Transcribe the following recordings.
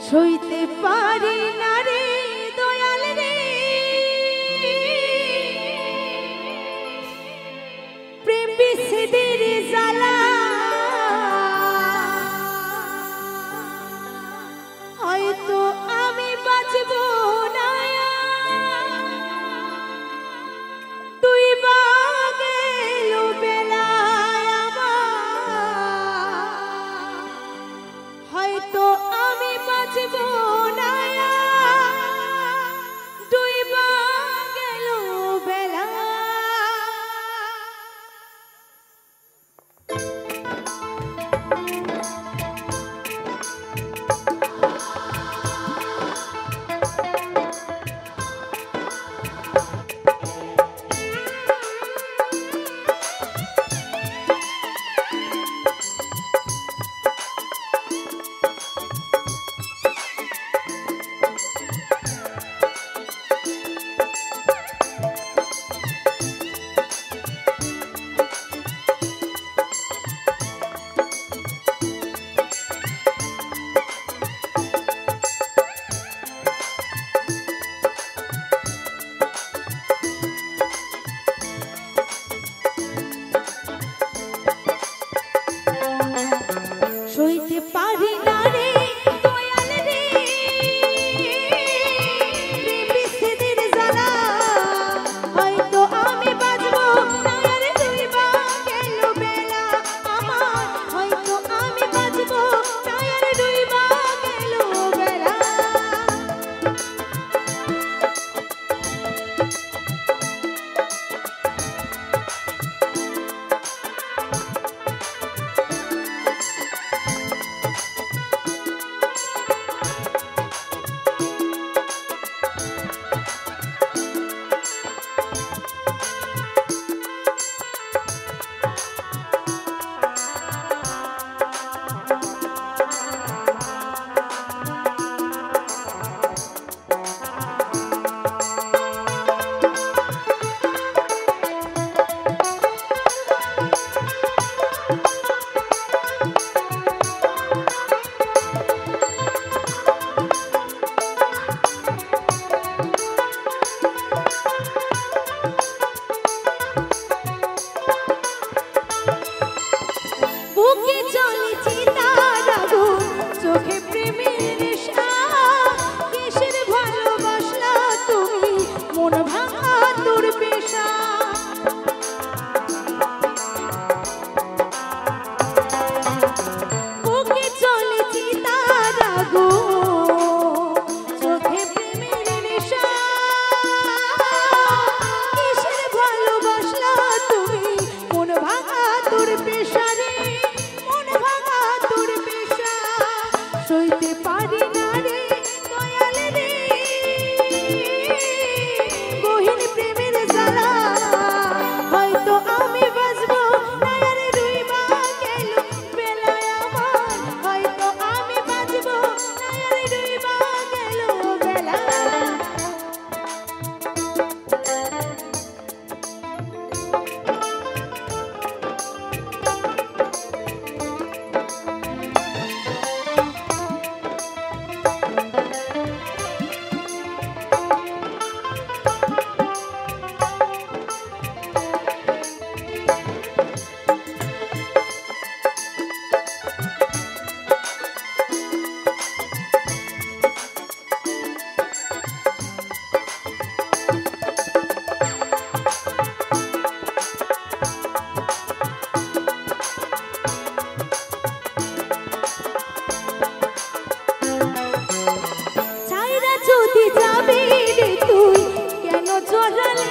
সইতে পারি না রে দয়াল রে প্রেম বিচ্ছেদের জ্বালা হয়তো আমি বাঁচব না তুই বা গেল বেলায় আমার হয়তো আমি বাঁচব না তুই বা গেল বেলা সইতে পারি না রে দয়াল রে প্রেম বিচ্ছেদের জ্বালা হয়তো আমি বাঁচব না রে তুই বা গেল বেলা আমার হয়তো আমি বাঁচব না রে তুই বা গেল বেলা চোখে প্রেমের নেশা কিসের ভালোবাসলা তুমি মন ভাঙা তোর পেশা বুকে চলেছি তার আগুন চোখে প্রেমের নেশা কিসের ভালোবাসলা তুমি মন ভাঙা তোর পেশা রে মন ভাঙা তোর পেশা সইতে পারি না রে দয়াল রে গহীন প্রেমের জ্বালা হয়তো আমি বাঁচব না রে তুই বা গেল বেলায় আমার হয়তো আমি বাঁচব না রে তুই বা গেল বেলা যদি যাবি রে তুই কেন জড়ালে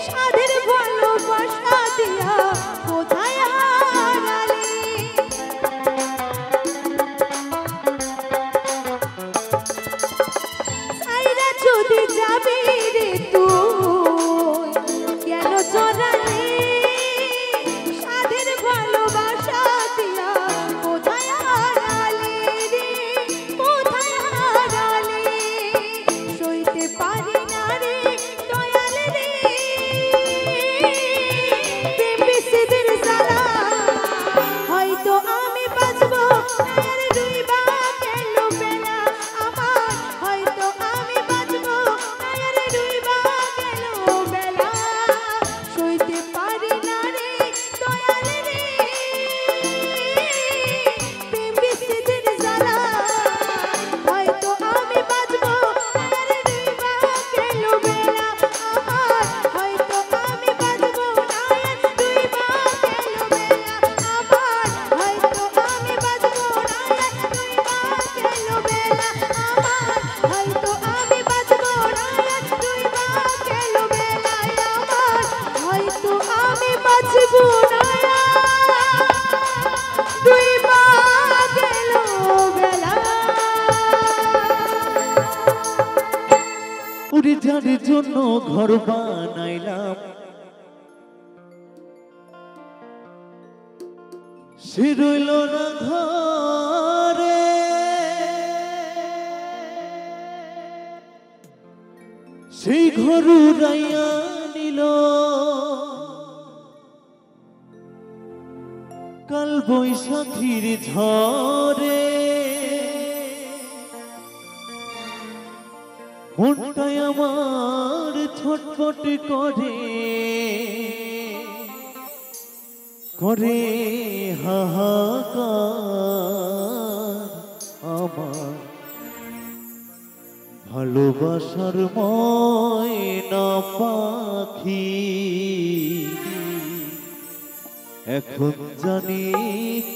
সাধের ভালোবাসা দিয়া কোথায় হারালে সাইরা যদি যাবি রে তুই কেন জড়ালে সাধের ভালোবাসা দিয়া কোথায় হারালে রে কোথায় হারালে সইতে পারি না রে দয়াল রে প্রেম বিচ্ছেদের জ্বালা হয়তো আমি বাঁচব না রে তুই বা গেল যার জন্য ঘর বানাইলাম সে রইল না ঘরে সেই ঘর উড়াইয়া নিল কাল বৈশাখীর ঝড়ে মনটাই আমার ছটফট করে করে হাহাকার আমার ভালোবাসার ময়না পাখি এখন জানি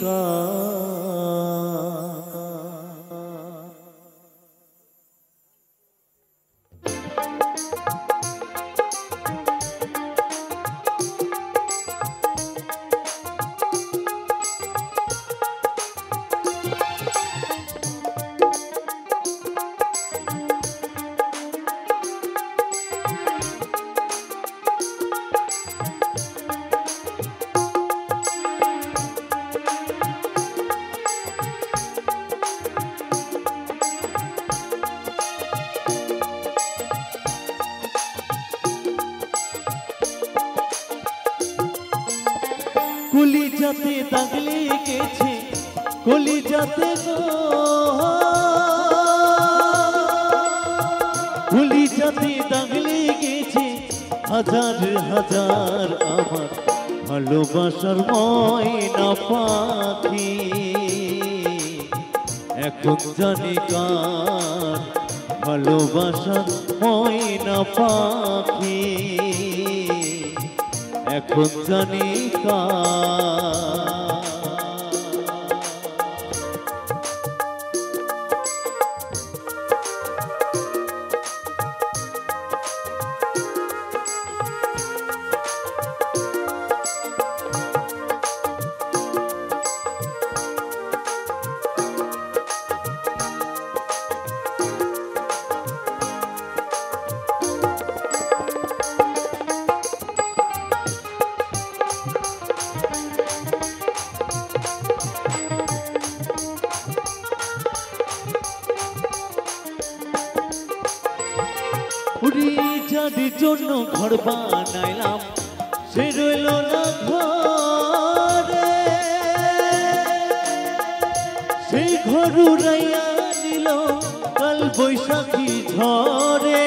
কার। কলিজাতে দাগ লেগেছে কলিজাতে গো কলিজাতে দাগ লেগেছে হাজার হাজার আমার ভালোবাসার ময়না পাখি এখন জানি কার ভালোবাসার ময়না পাখি এখন জানি কার। যার জন্য ঘর বানাইলাম সে রইল না ঘরে সেই ঘর উড়াইয়া নিল কাল বৈশাখী ঝড়ে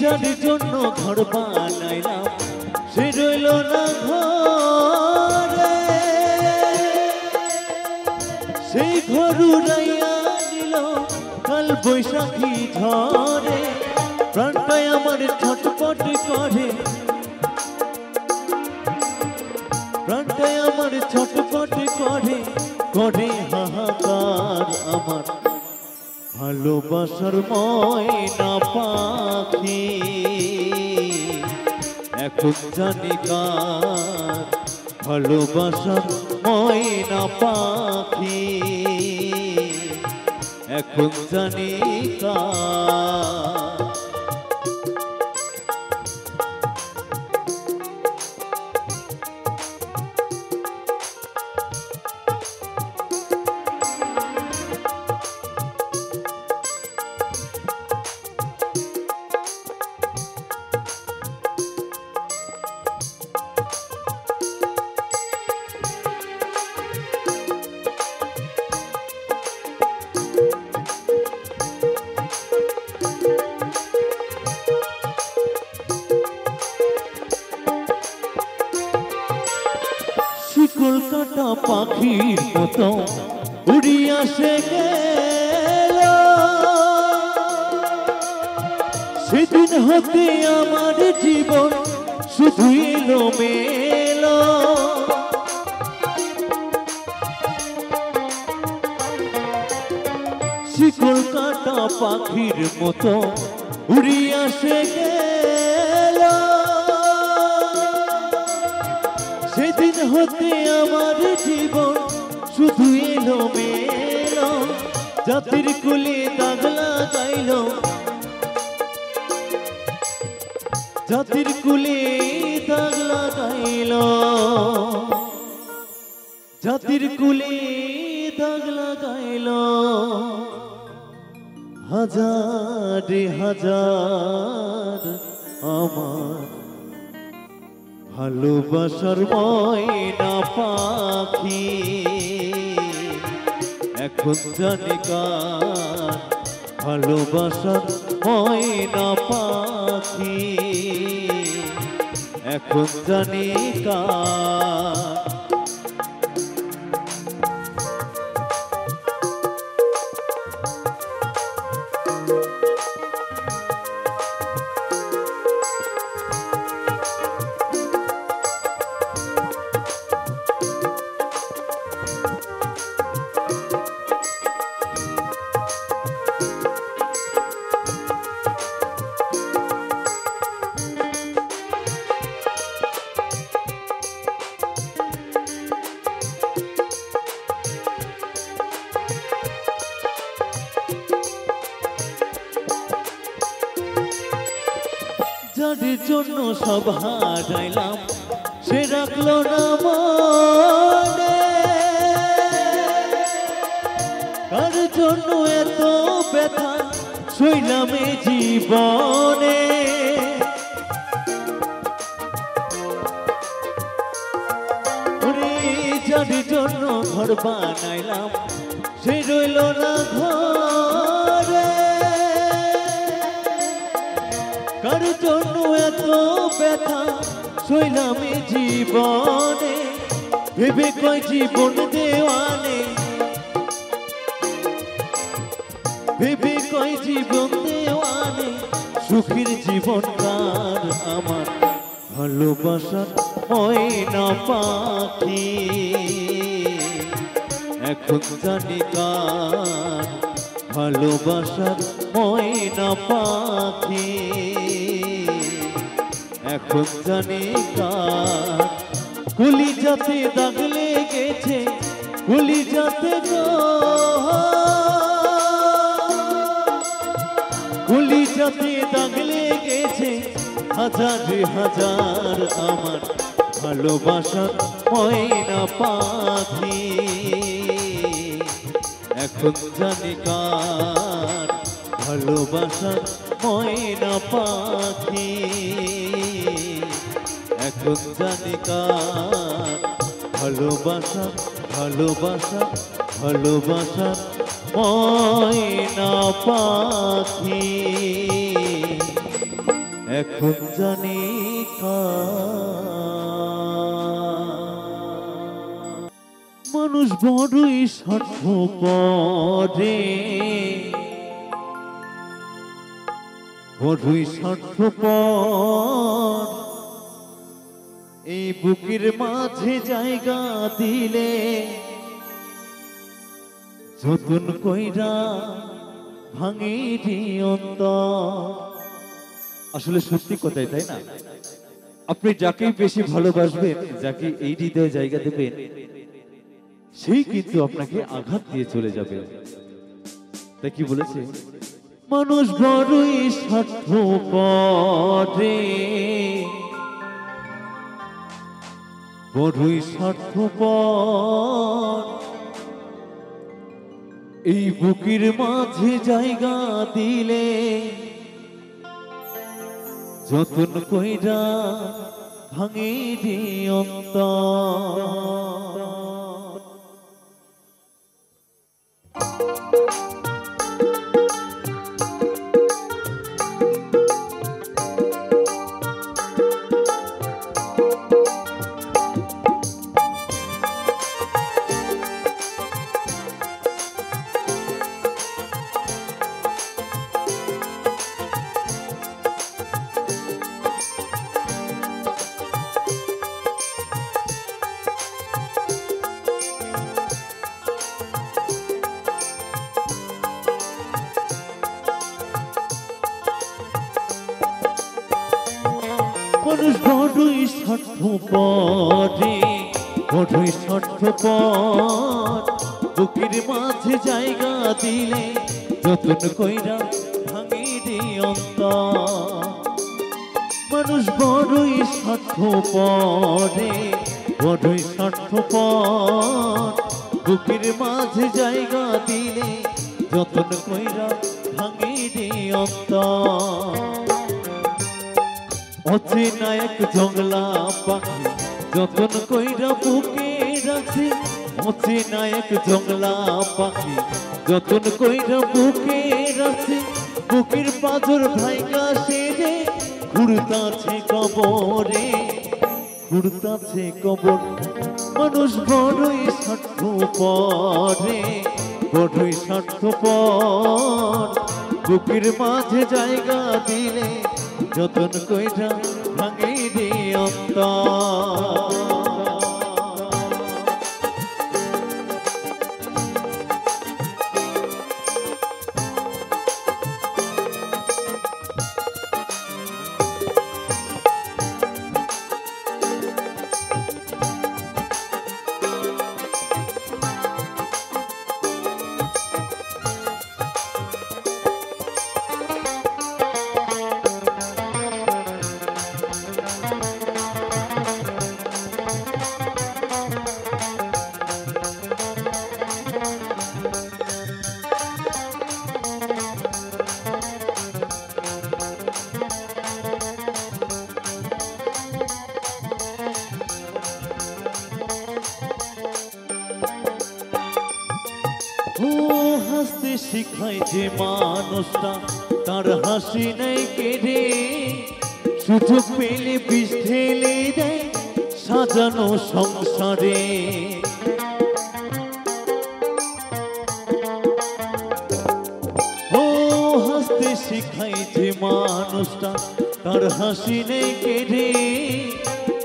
যার জন্য ঘর বানাইলাম সে রইল না ঘরে সেই ঘর উড়াইয়া নিল কাল বৈশাখী ঝড়ে প্রাণটাই আমার ছটপট করে প্রাণটাই আমার ছটপট করে করে হাহাকার আমার ভালোবাসার ময়না পাখি এখন জানি কার ভালোবাসার ময়না পাখি এখন জানি কার। কলকাতা পাখির মতো উড়িয়া সে গেল সেদিন হতে আমার জীবন শুধু এলো মেলো কলকাতা পাখির মতো উড়িয়া সে গেল সেদিন হতে আমার জীবন শুধু এলো মেলো জাতির কুলে দাগ লাগাইল, জাতির কুলে দাগ লাগাইল, জাতির কুলে দাগ লাগাইল। হাজারে হাজার আমার ভালোবাসার ময়না পাখি, এখন জানি কার ভালোবাসার ময়না পাখি, এখন জানি কার। যার জন্য সব হারাইলাম সে রাখলো না মনে, কার জন্য এত ব্যথা সইলাম এই জীবনে। যার জন্য ঘর বানাইলাম সে রইল না ঘরে, কার জন্য এত ব্যথা সইলাম এই জীবনে। ভেবে কয় জীবন দেওয়ানে, ভেবে কয় জীবন দেওয়ানে, সুখের জীবন কার আমার ভালোবাসার ময়না পাখি, এখন জানি কার ভালোবাসার ময়না পাখি, এখন জানি কার। কলিজাতে দাগ লেগেছে, কলিজাতে গো, কলিজাতে দাগ লেগেছে, হাজারে হাজার আমার ভালোবাসার ময়না পাখি, এখন জানি কার ভালোবাসার ময়না পাখি, এখন জানি কার ভালোবাসার ভালোবাসার ভালোবাসার ময়না পাখি, এখন জানি মানুষ বড়ই স্বার্থপর, বড়ই স্বার্থপর, এই বুকের মাঝে জায়গা দিলে যতন কইরা ভাঙে অন্তর। আসলে সত্যি কথাই, তাই না? আপনি যাকে বেশি ভালোবাসবেন, যাকে এই হৃদয়ে জায়গা দেবেন, সেই কিন্তু আপনাকে আঘাত দিয়ে চলে যাবে। তাই কি বলেছে? মানুষ বড়ই স্বার্থপর, বড়ই স্বার্থপর, এই বুকের মাঝে জায়গা দিলে যতন কইরা ভাঙে অন্তর। মানুষ বড়ই স্বার্থপর, বড়ই স্বার্থপর, বুকের মাঝে জায়গা দিলে যতন কইরা ভাঙে রে অন্তর। মানুষ বড়ই স্বার্থপর রে, বড়ই স্বার্থপর। বুকের মাঝে জায়গা দিলে যতন কইরা ভাঙে রে অন্তর। অচেনা এক জংলা পাখি যতন কইরা বুকে রাখছে, অচেনা এক জংলা পাখি যতন কইরা বুকে রাখছে। বুকের পাথর ভাইগা সেজে ঘুরতাছে কবরে, ঘুরতাছে কবর। মানুষ বড়ই স্বার্থপর রে, বড়ই স্বার্থপর। বুকের মাঝে জায়গা দিলে যতন কইরা ভাঙে রে অন্তর। ও হাসতে শিখায় যে মানুষটা, তার হাসি নেই কেড়ে। সুযোগ পেলে বিষ ঢেলে দেয় সাজানো সংসারে। ও হাসতে শিখায় যে মানুষটা, তার হাসি নেই কেড়ে।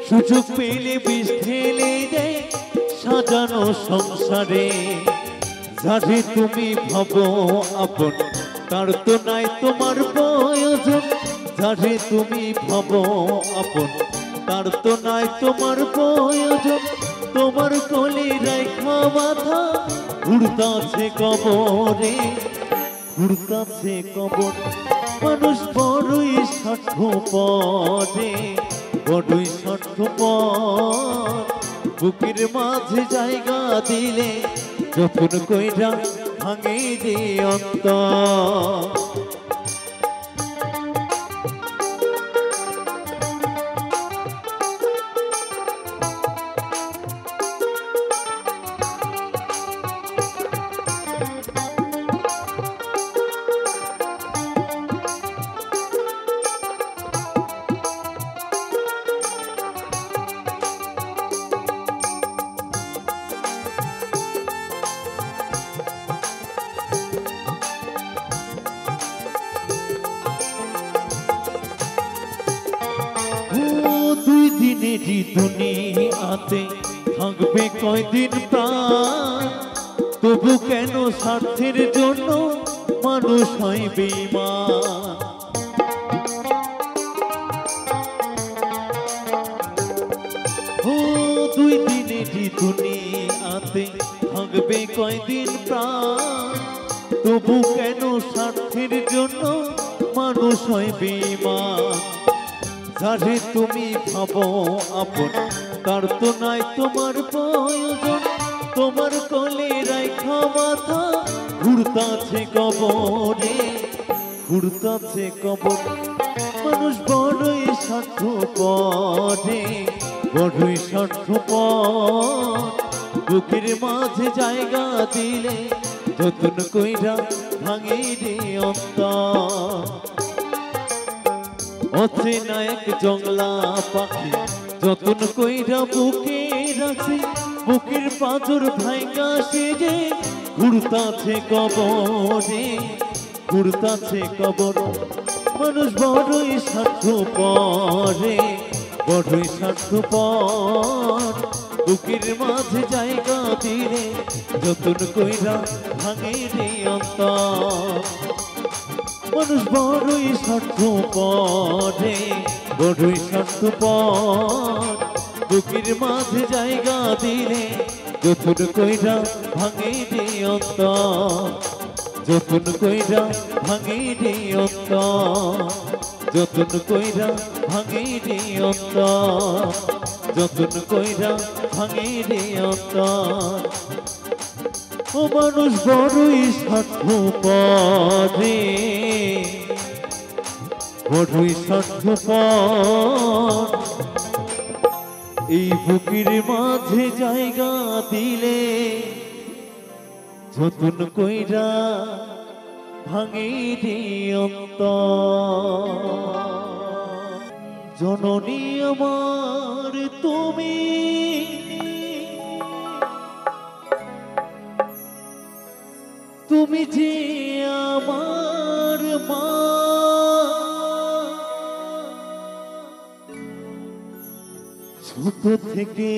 সুযোগ পেলে বিষ ঢেলে দেয় সাজানো সংসারে। যারে তুমি ভাবো আপন, তার তো নাই তোমার প্রয়োজন। যারে তুমি ভাবো আপন, তার তো নাই তোমার প্রয়োজন। তোমার কোলে রাখা মাথা ঘুরতাছে কবরে, ঘুরতাছে কবর। মানুষ বড়ই স্বার্থপর রে, বড়ই স্বার্থপর। বুকের মাঝে জায়গা দিলে যতন কইরা ভাঙে রে অন্তর। দুই দিনেরই দুনিয়াতে থাকবে কয়দিন প্রাণ। তবু কেন স্বার্থের জন্য মানুষ হয় বেঈমান। ও দুই দিনেরই দুনিয়াতে থাকবে কয়দিন প্রাণ। তবু কেন স্বার্থের জন্য মানুষ হয় বেঈমান। যারে তুমি ভাবো আপন, তার তো নাই তোমার প্রয়োজন। তোমার কোলে রাখা মাথা ঘুরতাছে কবরে, ঘুরতাছে কবর। মানুষ বড়ই স্বার্থপর রে, বড়ই স্বার্থপর। বুকের মাঝে জায়গা দিলে যতন কইরা ভাঙে রে অন্তর। অচেনা এক জংলা পাখি যতন কইরা বুকে রাখছে। বুকের পাথর ভাইগা সেজে ঘুরতাছে কবরে, ঘুরতাছে কবর। মানুষ বড়ই স্বার্থপর রে, বড়ই স্বার্থপর। বুকের মাঝে জায়গা দিলে যতন কইরা ভাঙে রে অন্তর। মানুষ বড়ই স্বার্থপর রে, বড়ই স্বার্থপর। বুকের মাঝে জায়গা দিলে যতন কইরা ভাঙে রে অন্তর, যতন কইরা ভাঙে রে অন্তর, যতন কইরা ভাঙে রে অন্তর, যতন কইরা ভাঙে রে অন্তর। ও মানুষ বড়ই স্বার্থপর রে, বড়ই স্বার্থপর। এই বুকের মাঝে জায়গা দিলে যতন কইরা ভাঙে রে অন্তর। জননী আমার তুমি, তুমি যে আমার মা, ছোট থেকে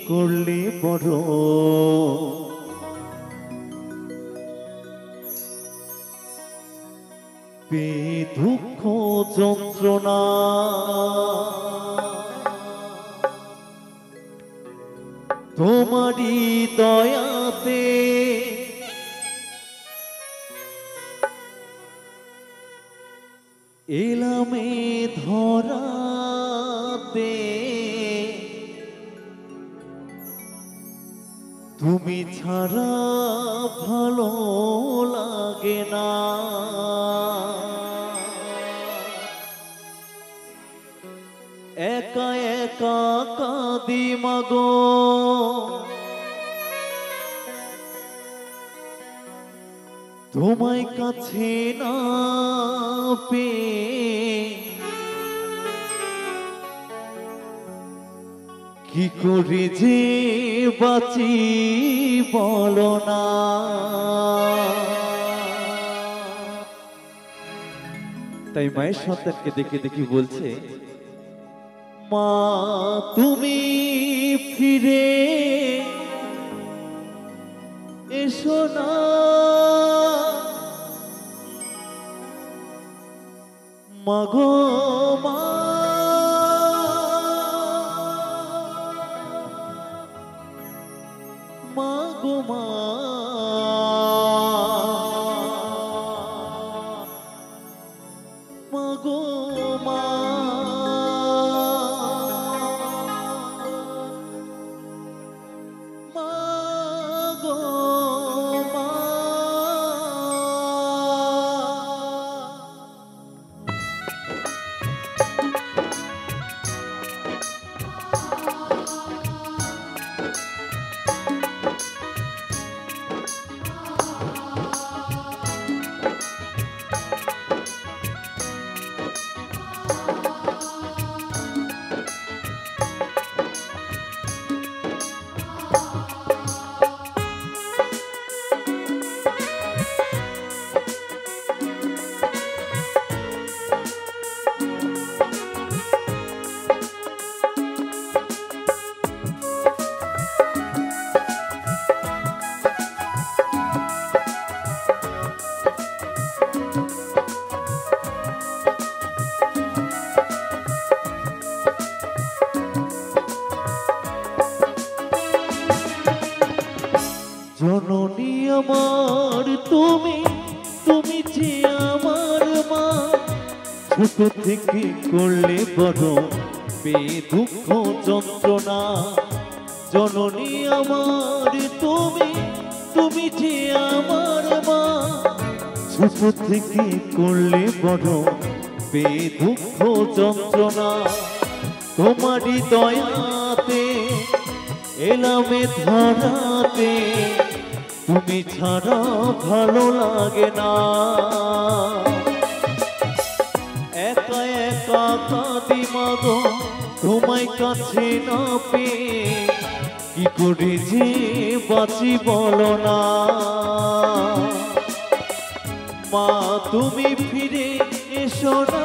করলে বড়, পে দুঃখ যন্ত্রণা, তোমারই দয়াতে এলামে ধরাতে। তুমি ছাড়া ভালো লাগে না, একা একা কাঁদি মাগো, তোমায় কাছে না পেয়ে। কি করে যে বাঁচি বলো না। তাই মায়ের সন্তানকে দেখে দেখি বলছে, মা তুমি ফিরে এসো না, মাগো মা, মাগো মা, মাগো মা, মাগো মা। জননী আমার তুমি, তুমি যে আমার মা, ছোট থেকে করলে বড়, পে দুঃখ যন্ত্রণা। জননী আমার তুমি, তুমি যে আমার মা, ছোট থেকে করলে বড়, পে দুঃখ যন্ত্রণা। তোমারই দয়াতে এলামে ধরাতে, তুমি ছাড়া ভালো লাগে না, একা একা কাঁদি মাগো, তোমায় কাছে না পেয়ে। কি করে যে বাঁচি বলো না। মা তুমি ফিরে এসো না,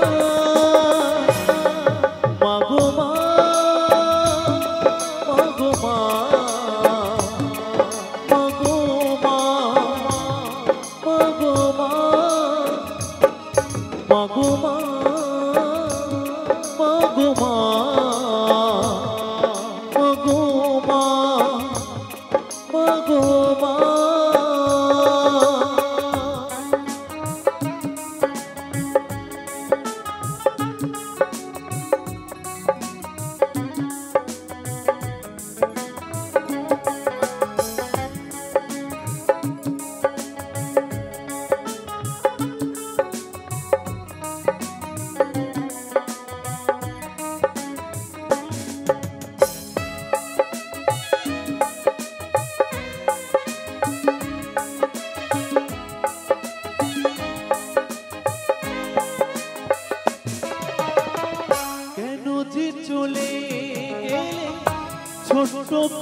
মাগো মা, মাগো মা, মাগো মা, মাগো মা, মাগো মা, মাগো মা,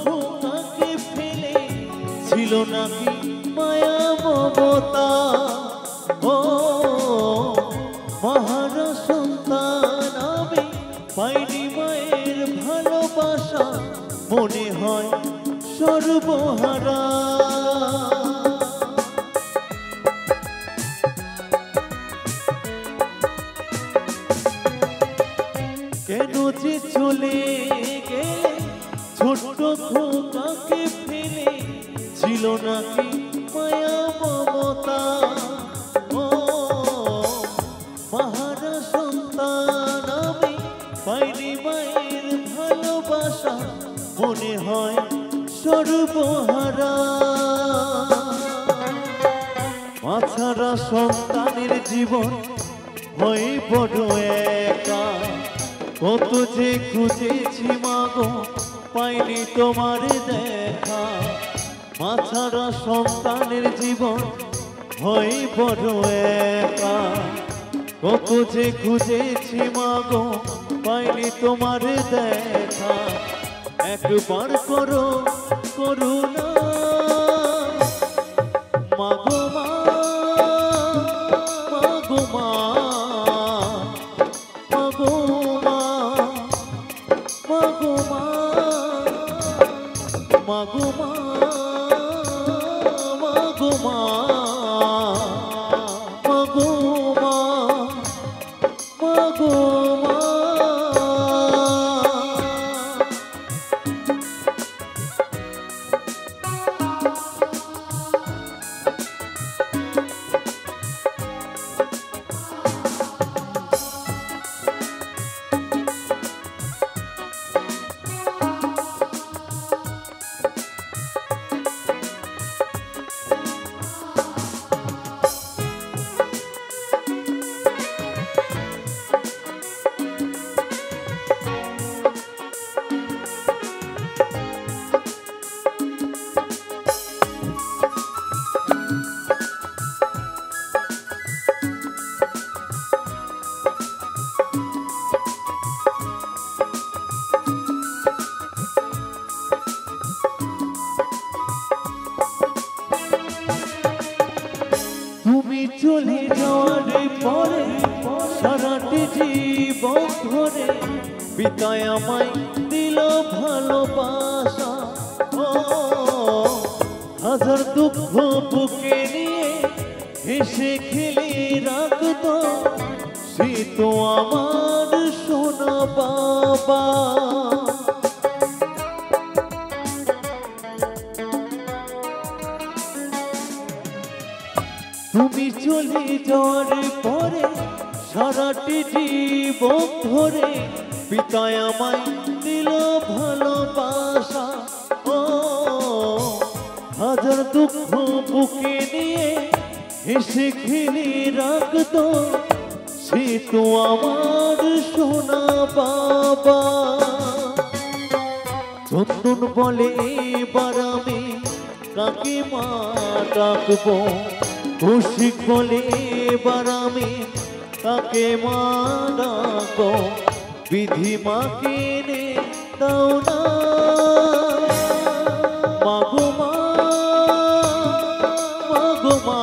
খোকাকে ফেলে ছিল নাকি মায়া মমতা? ও মহারা সন্তান আমি পাইনি মায়ের ভালোবাসা, মনে হয় সর্বহারা। কেন যে চলে গেলে ছোট্ট খোকাকে ফেলে ছিল নাকি মায়া মমতা? ও মহারা সন্তান আমি পাইনি মায়ের ভালোবাসা, মনে হয় সর্বহারা। মা ছাড়া সন্তানের জীবন হয় বড় একা, কত যে খুঁজেছি মাগো পাইনি তোমার দেখা। মা ছাড়া সন্তানের জীবন হয় বড় একা, কত যে খুঁজেছি মাগো পাইনি তোমার দেখা। একবার করো করুণা মাগো মা, মাগো মা, মাগো মা, মাগো মা, মাগো মা, মাগো মা, মাগো মা, মাগো মা। তুমি চলে যাওয়ার পরে সারাটি জীবন ধরে বিতায় আমায় দিল ভালোবাসা। ও হাজার দুঃখ বুকে নিয়ে হেসে খেলে রাখতো সে তো আমার সোনা বাবা। তুমি চলে যাওয়ার পরে সারাটি জীবন ধরে পিতায় আমায় দিল ভালোবাসা। ও হাজার দুঃখ বুকে নিয়ে হেসে খেলে রাখতো সে তো আমার সোনা বাবা। চন্দন বলে এবার আমি কাকে মা ডাকবো, কৌশিক বলে এবার আমি কাকে মা ডাকবো। বিধি মাকে নে দাও না মাগো মা, মাগো মা,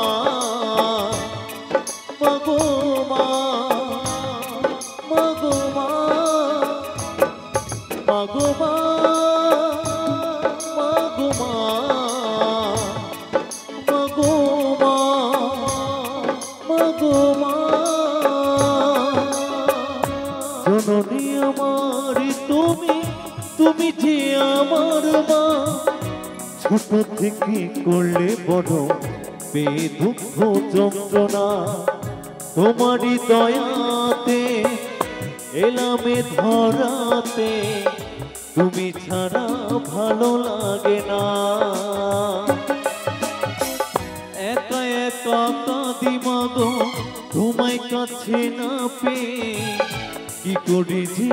মাগো মা, মাগো মা, মাগো মা, মাগো মা, মাগো মা, মাগো মা। জননী আমার তুমি, তুমি যে আমার মা। ছোট থেকে করলে বড় পেয়ে দুঃখ যন্ত্রণা, তোমারই দয়াতে এলামে ধরাতে, তুমি ছাড়া ভালো লাগে না। একা একা কাঁদি মাগো তোমায় কাছে না পেয়ে, কি করি যে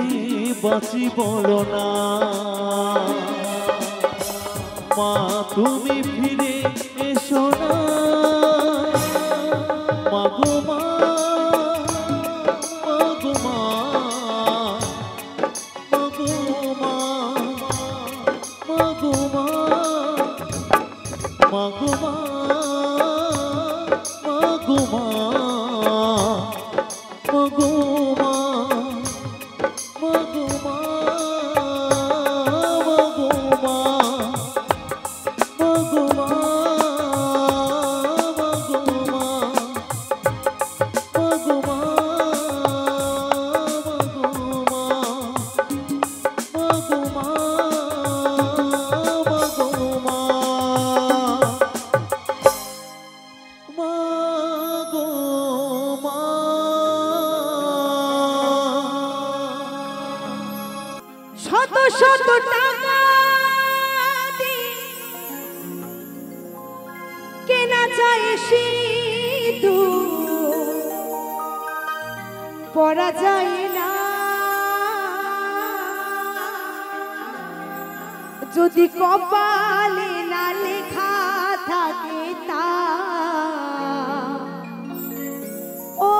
বাঁচি বলো না। মা তুমি ফিরে এসো না মাগো মা, মাগো মা, মাগো মা, মাগো মাগো মা মাগো মা মাগো মা মাগো মা মাগো মা মাগো মা মাগো মা মাগো মা শত শত টাকা দিয়ে কেনা যায় সিঁদুর, পরা যায় না যদি কপালে না লেখা থাকে তা। ও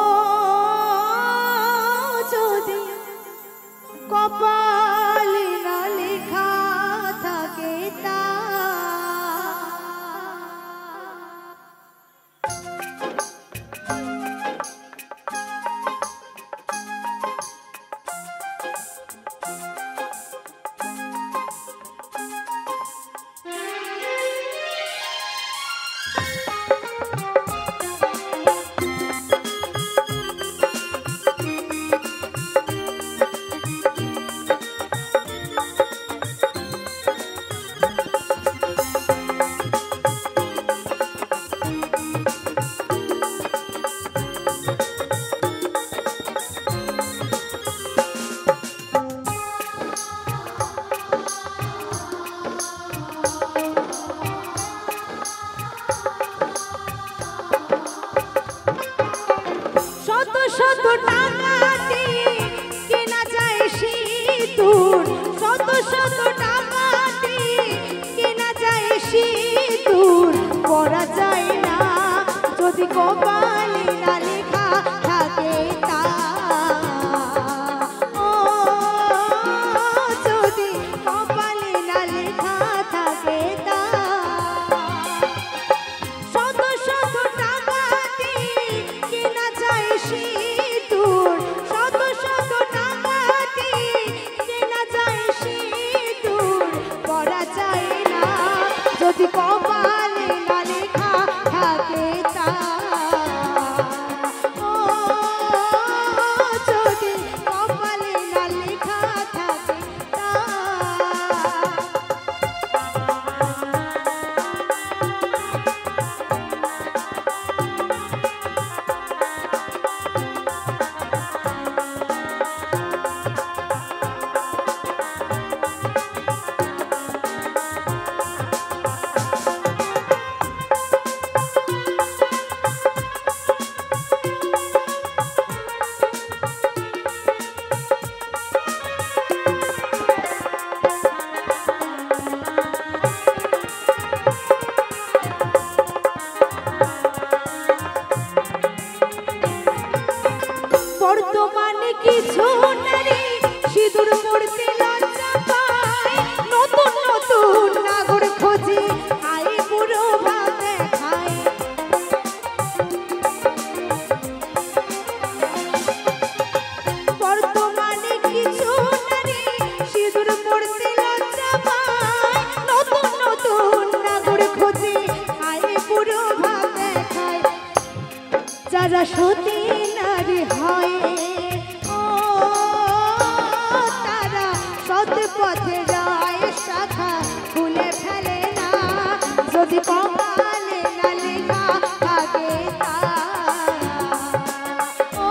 যদি কপালে না লেখা থাকে তা। শত টাকা দিয়ে কেনা যায় সিঁদুর, শত শত টাকা দিয়ে কেনা যায় সিঁদুর, পরা যায় না যদি কপালে না লেখা থাকে তা। ও যদি কপালে না লেখা থাকে তা। শত শত টাকা দিয়ে কেনা যায় সিঁদুর, শত শত টাকা দিয়ে কেনা যায় সিঁদুর, পরা যায় না যদি কপালে না লেখা থাকে তা। ও যদি কপালে না লেখা থাকে তা। বর্তমানে কিছু নারী সিঁদুর পড়তে লজ্জা পায়, নতুন নতুন নাগর খোঁজে আই বুড়ো ভাব দেখায়। বর্তমানে কিছু নারী সিঁদুর পড়তে লজ্জা পায়, নতুন নতুন নাগর খোঁজে আই বুড়ো ভাব দেখায়। যারা সতী নারী হয় ও তারা সৎ পথে যায়, শাখা খুলে ফেলে না যদি কপালে না লেখা থাকে তা। ও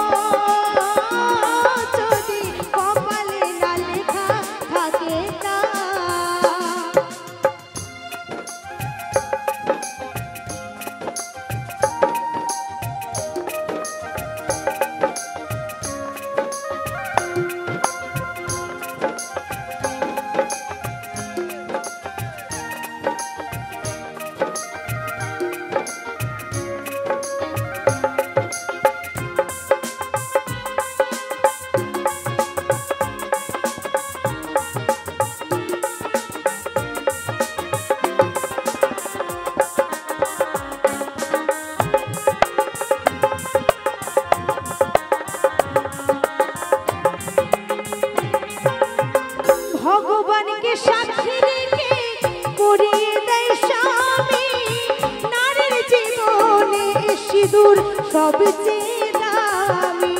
যদি কপালে না লেখা থাকে তা। সবচেয়ে দামি।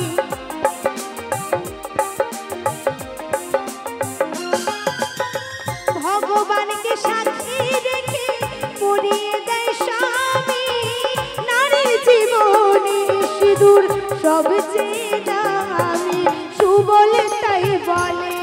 ভগবানকে সাক্ষী রেখে পরিয়ে দেয় স্বামী, নারীর জীবনে সিঁদুর সবচেয়ে দামি। সুবলে তাই বলে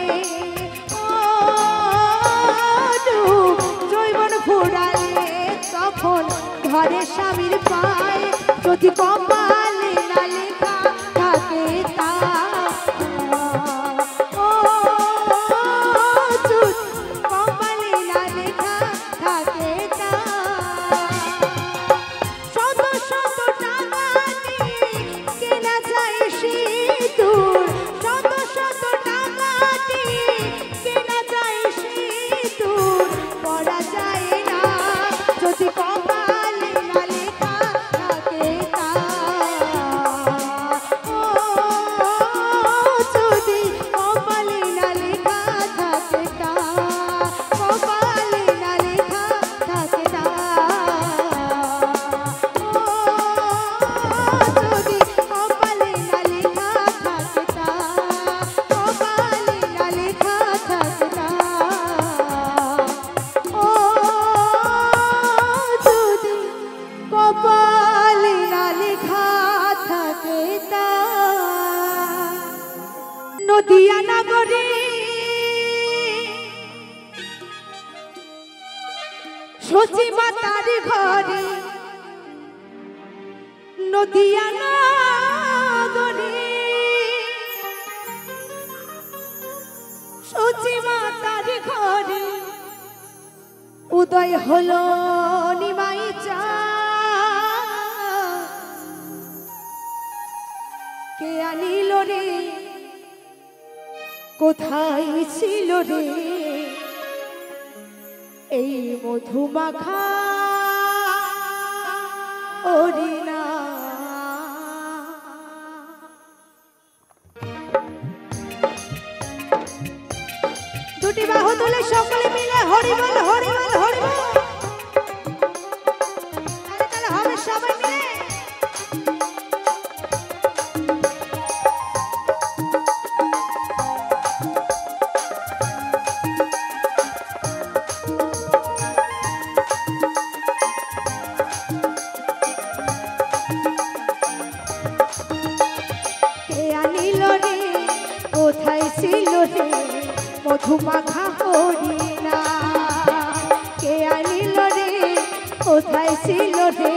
জৈবন ফুরালে তখন ঘরে স্বামীর পায়, যদি কপালে না লেখা থাকে তা কপালে না লেখা থাকে তা। শত শত টাকা দিয়ে কেনা যায় সিঁদুর, শত শত টাকা দিয়ে কেনা যায় সিঁদুর, পরা যায় না যদি কপালে না লেখা থাকে তা। যদি কপালে না লেখা থাকে তা, কপালে না লেখা থাকে তা। যদি কপালে না লেখা থাকে তা, কপালে না লেখা থাকে তা। যদি কপালে না লেখা থাকে তা। নদিয়া নগরে সচি মাতার ঘরে, নদিয়া নগরে সচি মাতার ঘরে উদয় হলো নিমাই চাঁদ। কে আনিল রে, কোথায় ছিল রে এই মধুমাখা অরিনা। দুটি বাহু তুলে সকলে মিলে হরিবল হরিবল হরিবল। তাহলে হবে সবাই মিলে। কোথায় ছিল রে মধুমাখা হরিণা, কে আনিল রে কোথায় ছিল রে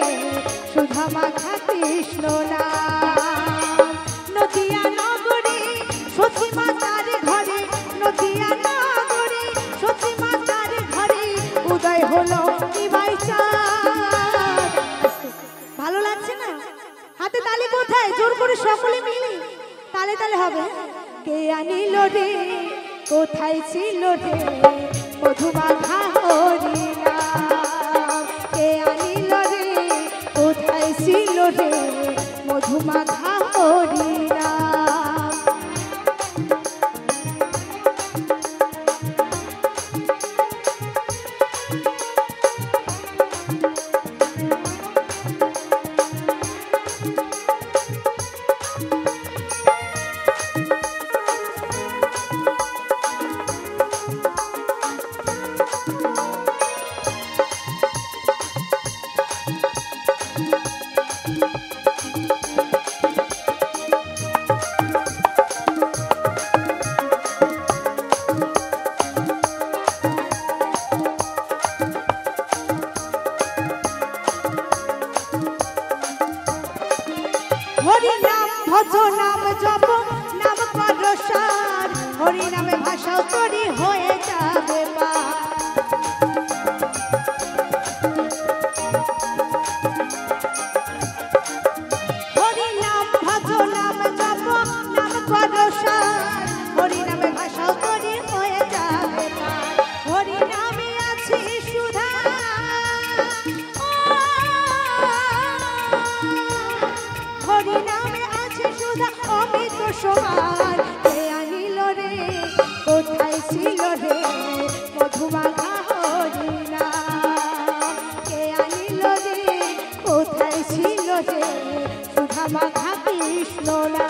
সুধা মাখা কৃষ্ণ নাম। নদিয়া নগরে সতী মাতার ঘরে, নদিয়া নগরে সতী মাতার ঘরে উদয় হলো নিমাই চাঁদ। ভালো লাগছে না? হাতে তালি কোথায়? জোর করে সকলে মিলে তালে তালে হবে। কে আনিল রে কোথায় ছিল রে মধুমাখা হরিণা, কে আনিল রে কোথায় ছিল রে মধুমাখা হরিণা। হরি নাম ভজ নাম জপ নাম পরসার, হরি নামে ভাষা করি হয়ে যাবে পার। হরি নাম ভজ নাম জপ নাম পরসার, হরি নামে ভাষা করি হয়ে যাবে পার। হরি নামে আছে সুধা, হরি নামে আছে সুধা অমৃত সমান। কে আনিল রে কোথায় ছিল রে মাখা কৃষ্ণ না।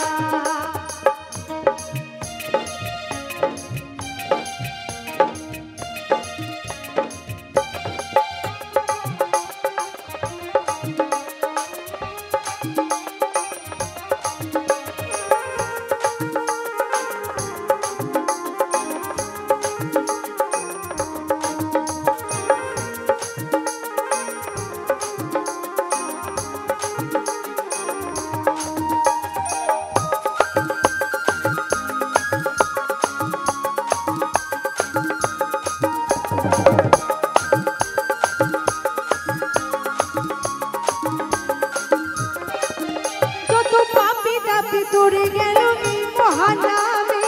তোরে গেল এই মহানামে,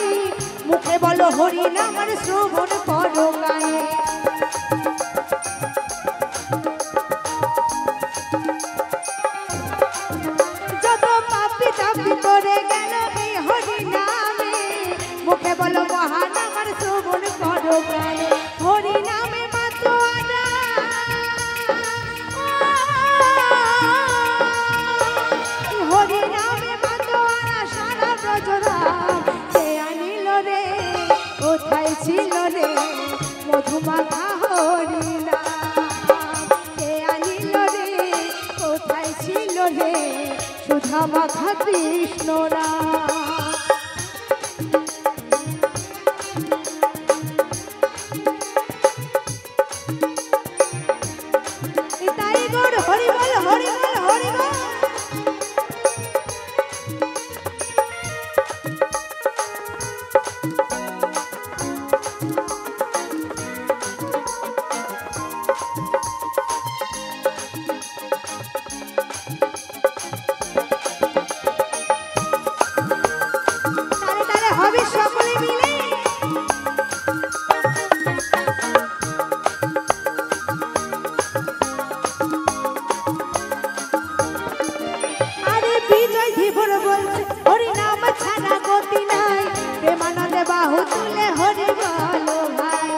মুখে বলো হরি নামের শ্রবণ করো গায়ে। যত পাপী তাপী তোরে গেল এই হরি নামে, মুখে বলো মহানামের শ্রবণ করো গায়ে। হরি নামে মাতোয়ারা হরি নামে কোথায় ছিল রে মধুমাখা হরি নাম, কে আনিল রে কোথায় ছিল রে সুধা মাখা কৃষ্ণ নাম। তাই গৌর হরি বল হরি বল হরি বল। সকলে মিলে আরে বিজয় ধীবর বলছে হরি নাম ছাড়া গতি নাই, প্রেমানন্দে বাহু তুলে হরি বলো ভাই।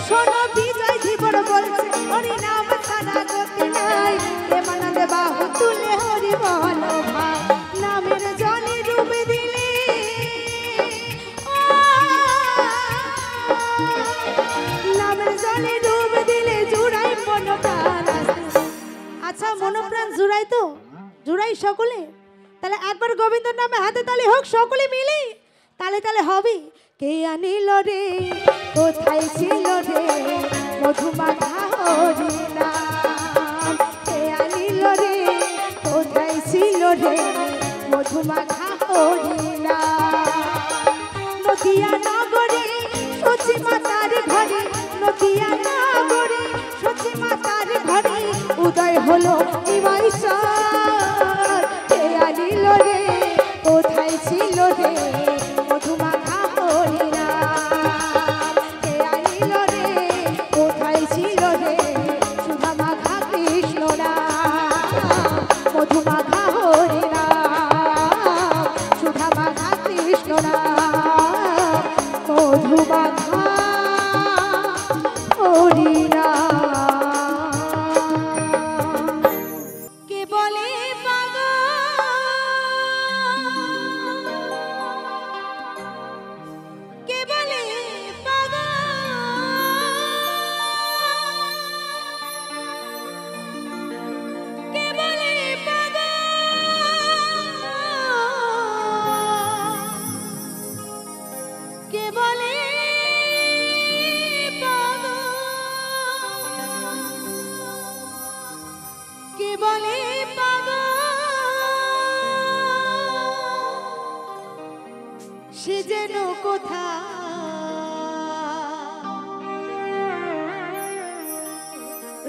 শোনো বিজয় ধীবর বলছে হরি নাম ছাড়া গতি নাই, প্রেমানন্দে বাহু তুলে হরি বলো ভাই। নামের জলে ডুবে দিলে নামের জলে ডুবে দিলে জুড়াই মনপ্রাণ। আচ্ছা মনপ্রাণ জুড়াই তো জুড়াই সকলে, তাহলে একবার গোবিন্দর নামে হাতে তালি হোক সকলে মিলে, তালে তালে হবে। কে আনিল রে কোথায় ছিল রে মধুমাখা হরি নাম, কে আনিল রে কোথায় ছিল রে মধুমাখা হরি নাম। নদিয়া নগরে সচি মাতার ঘরে, নদিয়া নগরে সচি মাতার ঘরে উদয় হলো নিমাইশ্বর, কে আনিল রে কোথায় ছিল রে মধুমাখা হরি নাম, কে আনিল রে কোথায় ছিল রে সুধা মাখা কৃষ্ণ নাম। মধুমাখা হরি নাম, সুধা মাখা কৃষ্ণ নাম, মধুমাখা হরি নাম। কে বলে পাগল, কে বলে পাগল, কে বলে পাগল, কে বলে পাগল, কে বলে পাগল, সে যেন কোথা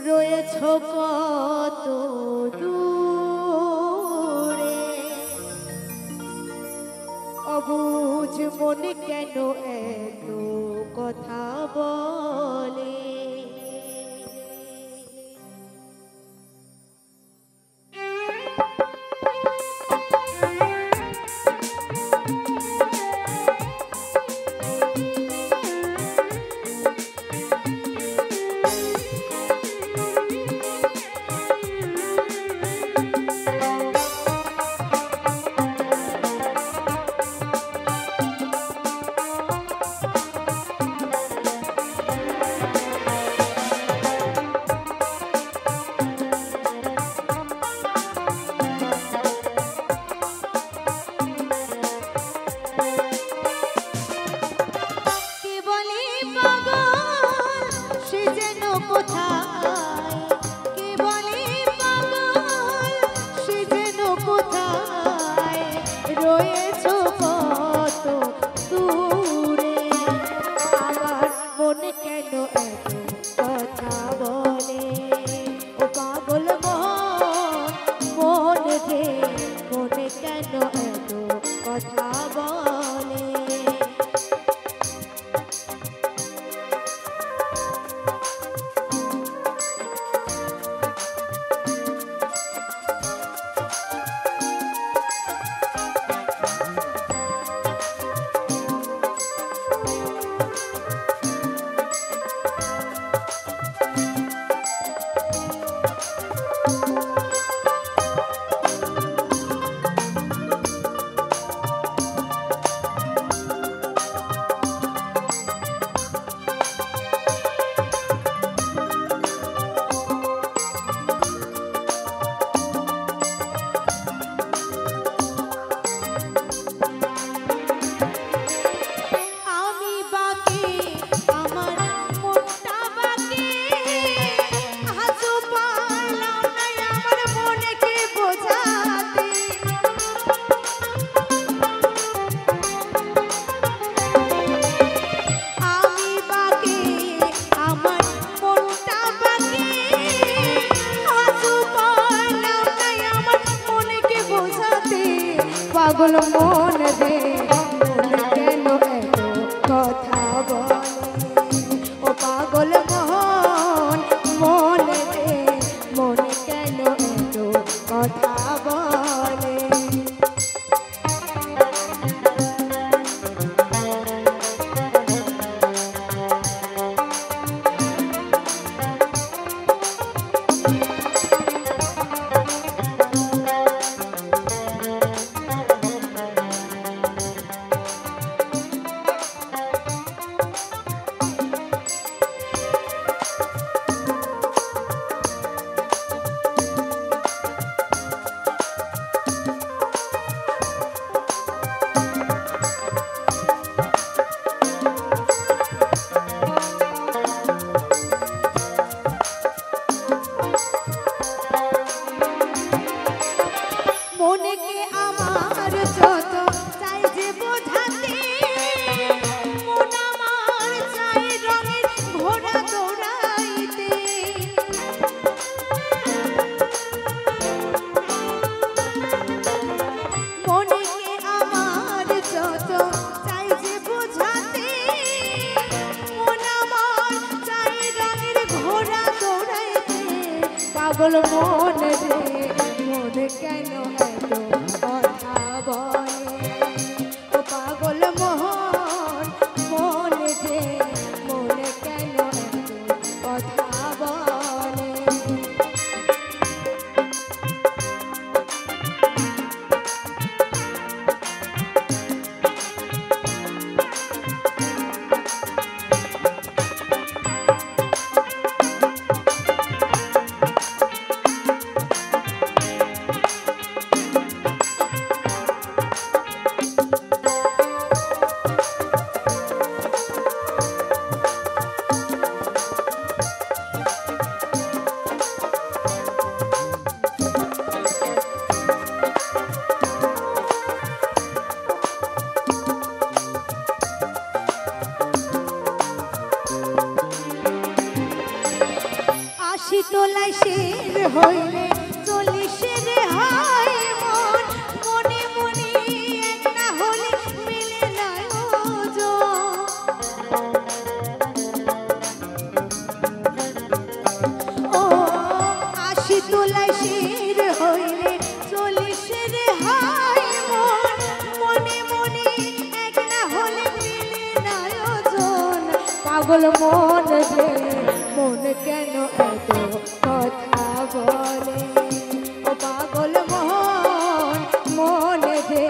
রয়েছ কত দূরে, অবুঝ মনে কেন এত কথা বলে। কথা বলে ও পাগল মন মনে রে মনে কেন এত কথা বলে মনেকে আমার যত চাই যে বোঝাতে মন আমার চাই রঙের ঘোড়া দৌড়াইতে মনেকে আমার যত চাই যে বোঝাতে মন আমার চাই রঙের ঘোড়া দৌড়াইতে পাগল মন রে মন কেন এত কথা বলে ও পাগল মন মন রে মন কেন এত কথা বলে তোলায় শের হইলে 40 রে হয় মন মনে মনে এক না হলে মিলে না ও 80 তোলায় শের হইলে 40 রে হয় মন মনে মনে এক না হলে মিলে না পাগল মন রে মন কেন এত কথা বলে ও পাগল মন মন রে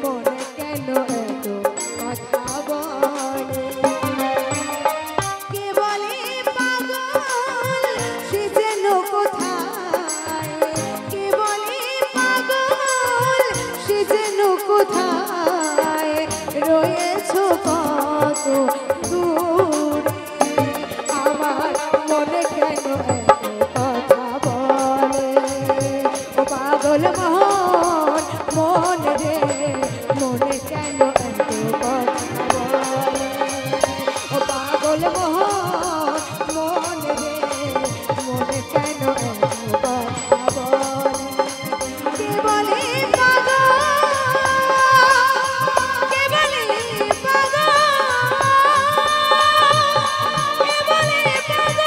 মন কেন এত কথা বলে কে বলে পাগল সে যেন কোথায় কে বলে পাগল সে যেন কোথায় রয়েছো কত দূর আমার মনে কেন এত কথা বলে ও পাগল মন মন রে মনে কেন এত কথা বলে ও পাগল মন মন রে মনে কেন এত কথা বলে কে বলে পাগল কে বলে পাগল কে বলে পাগল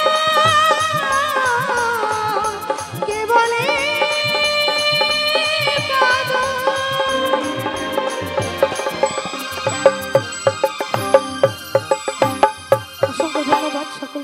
কে বলে পাগল। অসংখ্য ধন্যবাদ সকল।